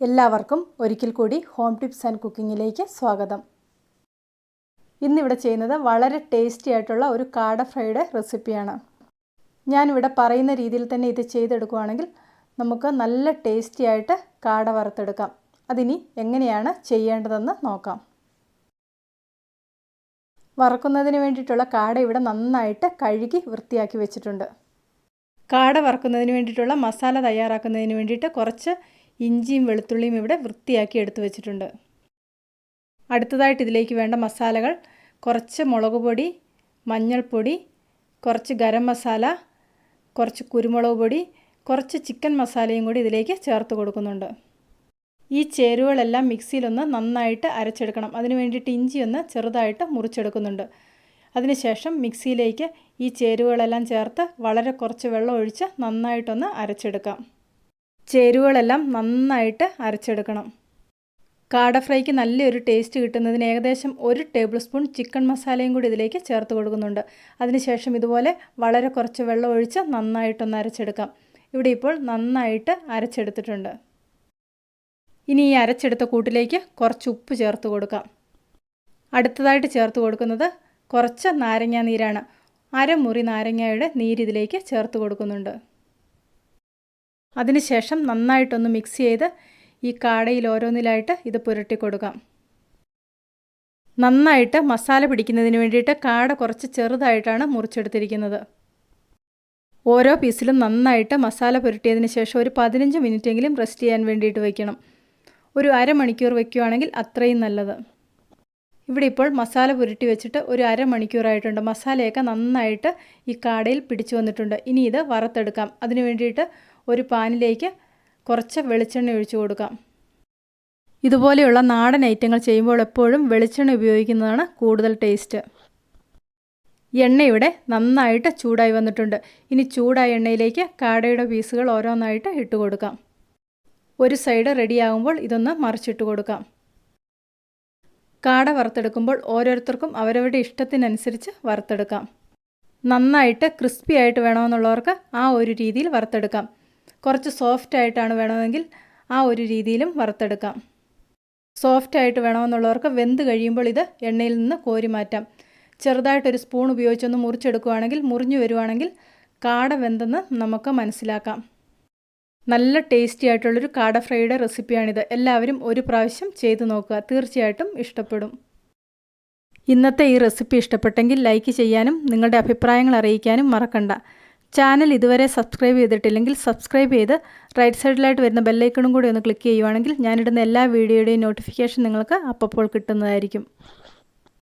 എല്ലാവർക്കും ഒരിക്കൽ കൂടി ഹോം ടിപ്സ് ആൻഡ് കുക്കിങ്ങിലേക്ക് സ്വാഗതം. ഇന്നിവിടെ ചെയ്യുന്നത് വളരെ ടേസ്റ്റി ആയിട്ടുള്ള ഒരു കാട ഫ്രൈയുടെ റെസിപ്പിയാണ്. ഞാനിവിടെ പറയുന്ന രീതിയിൽ തന്നെ ഇത് ചെയ്തെടുക്കുകയാണെങ്കിൽ നമുക്ക് നല്ല ടേസ്റ്റി ആയിട്ട് കാട വറുത്തെടുക്കാം. അതിനി എങ്ങനെയാണ് ചെയ്യേണ്ടതെന്ന് നോക്കാം. വറുക്കുന്നതിന് വേണ്ടിയിട്ടുള്ള കാട ഇവിടെ നന്നായിട്ട് കഴുകി വൃത്തിയാക്കി വെച്ചിട്ടുണ്ട്. കാട വറുക്കുന്നതിന് വേണ്ടിയിട്ടുള്ള മസാല തയ്യാറാക്കുന്നതിന് വേണ്ടിയിട്ട് കുറച്ച് ഇഞ്ചിയും വെളുത്തുള്ളിയും ഇവിടെ വൃത്തിയാക്കി എടുത്തു വെച്ചിട്ടുണ്ട്. അടുത്തതായിട്ട് ഇതിലേക്ക് വേണ്ട മസാലകൾ കുറച്ച് മുളക് പൊടി, മഞ്ഞൾപ്പൊടി, കുറച്ച് ഗരം മസാല, കുറച്ച് കുരുമുളക് പൊടി, കുറച്ച് ചിക്കൻ മസാലയും കൂടി ഇതിലേക്ക് ചേർത്ത് കൊടുക്കുന്നുണ്ട്. ഈ ചേരുവകളെല്ലാം മിക്സിയിലൊന്ന് നന്നായിട്ട് അരച്ചെടുക്കണം. അതിന് വേണ്ടിയിട്ട് ഇഞ്ചി ഒന്ന് ചെറുതായിട്ട് മുറിച്ചെടുക്കുന്നുണ്ട്. അതിനുശേഷം മിക്സിയിലേക്ക് ഈ ചേരുവകളെല്ലാം ചേർത്ത് വളരെ കുറച്ച് വെള്ളം ഒഴിച്ച് നന്നായിട്ടൊന്ന് അരച്ചെടുക്കാം. ചേരുവകളെല്ലാം നന്നായിട്ട് അരച്ചെടുക്കണം. കാട ഫ്രൈക്ക് നല്ലൊരു ടേസ്റ്റ് കിട്ടുന്നതിന് ഏകദേശം 1 ടേബിൾ സ്പൂൺ ചിക്കൻ മസാലയും കൂടി ഇതിലേക്ക് ചേർത്ത് കൊടുക്കുന്നുണ്ട്. അതിനുശേഷം ഇതുപോലെ വളരെ കുറച്ച് വെള്ളം ഒഴിച്ച് നന്നായിട്ടൊന്ന് അരച്ചെടുക്കാം. ഇവിടെ ഇപ്പോൾ നന്നായിട്ട് അരച്ചെടുത്തിട്ടുണ്ട്. ഇനി ഈ അരച്ചെടുത്ത കൂട്ടിലേക്ക് കുറച്ച് ഉപ്പ് ചേർത്ത് കൊടുക്കാം. അടുത്തതായിട്ട് ചേർത്ത് കൊടുക്കുന്നത് കുറച്ച് നാരങ്ങാ നീരാണ്. അരമുറി നാരങ്ങയുടെ നീരിതിലേക്ക് ചേർത്ത് കൊടുക്കുന്നുണ്ട്. അതിനുശേഷം നന്നായിട്ടൊന്ന് മിക്സ് ചെയ്ത് ഈ കാടയിൽ ഓരോന്നിലായിട്ട് ഇത് പുരട്ടി കൊടുക്കാം. നന്നായിട്ട് മസാല പിടിക്കുന്നതിന് വേണ്ടിയിട്ട് കാട കുറച്ച് ചെറുതായിട്ടാണ് മുറിച്ചെടുത്തിരിക്കുന്നത്. ഓരോ പീസിലും നന്നായിട്ട് മസാല പുരട്ടിയതിന് ശേഷം ഒരു 15 മിനിറ്റെങ്കിലും റെസ്റ്റ് ചെയ്യാൻ വേണ്ടിയിട്ട് വയ്ക്കണം. ഒരു അരമണിക്കൂർ വയ്ക്കുകയാണെങ്കിൽ അത്രയും നല്ലത്. ഇവിടെ ഇപ്പോൾ മസാല പുരട്ടി വെച്ചിട്ട് ഒരു അരമണിക്കൂറായിട്ടുണ്ട്. മസാലയൊക്കെ നന്നായിട്ട് ഈ കാടയിൽ പിടിച്ചു വന്നിട്ടുണ്ട്. ഇനി ഇത് വറുത്തെടുക്കാം. അതിന് വേണ്ടിയിട്ട് ഒരു പാനിലേക്ക് കുറച്ച് വെളിച്ചെണ്ണ ഒഴിച്ചു കൊടുക്കാം. ഇതുപോലെയുള്ള നാടൻ ഐറ്റങ്ങൾ ചെയ്യുമ്പോൾ എപ്പോഴും വെളിച്ചെണ്ണ ഉപയോഗിക്കുന്നതാണ് കൂടുതൽ ടേസ്റ്റ്. എണ്ണ ഇവിടെ നന്നായിട്ട് ചൂടായി വന്നിട്ടുണ്ട്. ഇനി ചൂടായ എണ്ണയിലേക്ക് കാടയുടെ പീസുകൾ ഓരോന്നായിട്ട് ഇട്ട് കൊടുക്കാം. ഒരു സൈഡ് റെഡിയാകുമ്പോൾ ഇതൊന്ന് മറിച്ചിട്ട് കൊടുക്കാം. കാട വറുത്തെടുക്കുമ്പോൾ ഓരോരുത്തർക്കും അവരവരുടെ ഇഷ്ടത്തിനനുസരിച്ച് വറുത്തെടുക്കാം. നന്നായിട്ട് ക്രിസ്പി ആയിട്ട് വേണമെന്നുള്ളവർക്ക് ആ ഒരു രീതിയിൽ വറുത്തെടുക്കാം. കുറച്ച് സോഫ്റ്റ് ആയിട്ടാണ് വേണമെങ്കിൽ ആ ഒരു രീതിയിലും വറുത്തെടുക്കാം. സോഫ്റ്റ് ആയിട്ട് വേണമെന്നുള്ളവർക്ക് വെന്ത് കഴിയുമ്പോൾ ഇത് എണ്ണയിൽ നിന്ന് കോരി മാറ്റാം. ചെറുതായിട്ടൊരു സ്പൂൺ ഉപയോഗിച്ചൊന്ന് മുറിച്ചെടുക്കുകയാണെങ്കിൽ മുറിഞ്ഞു വരുവാണെങ്കിൽ കാട വെന്തെന്ന് നമുക്ക് മനസ്സിലാക്കാം. നല്ല ടേസ്റ്റി ആയിട്ടുള്ളൊരു കാട ഫ്രൈയുടെ റെസിപ്പിയാണിത്. എല്ലാവരും ഒരു പ്രാവശ്യം ചെയ്തു നോക്കുക. തീർച്ചയായിട്ടും ഇഷ്ടപ്പെടും. ഇന്നത്തെ ഈ റെസിപ്പി ഇഷ്ടപ്പെട്ടെങ്കിൽ ലൈക്ക് ചെയ്യാനും നിങ്ങളുടെ അഭിപ്രായങ്ങൾ അറിയിക്കാനും മറക്കണ്ട. ചാനൽ ഇതുവരെ സബ്സ്ക്രൈബ് ചെയ്തിട്ടില്ലെങ്കിൽ സബ്സ്ക്രൈബ് ചെയ്ത് റൈറ്റ് സൈഡിലായിട്ട് വരുന്ന ബെല്ലൈക്കണും കൂടി ഒന്ന് ക്ലിക്ക് ചെയ്യുവാണെങ്കിൽ ഞാനിടുന്ന എല്ലാ വീഡിയോയുടെയും നോട്ടിഫിക്കേഷൻ നിങ്ങൾക്ക് അപ്പോൾ കിട്ടുന്നതായിരിക്കും.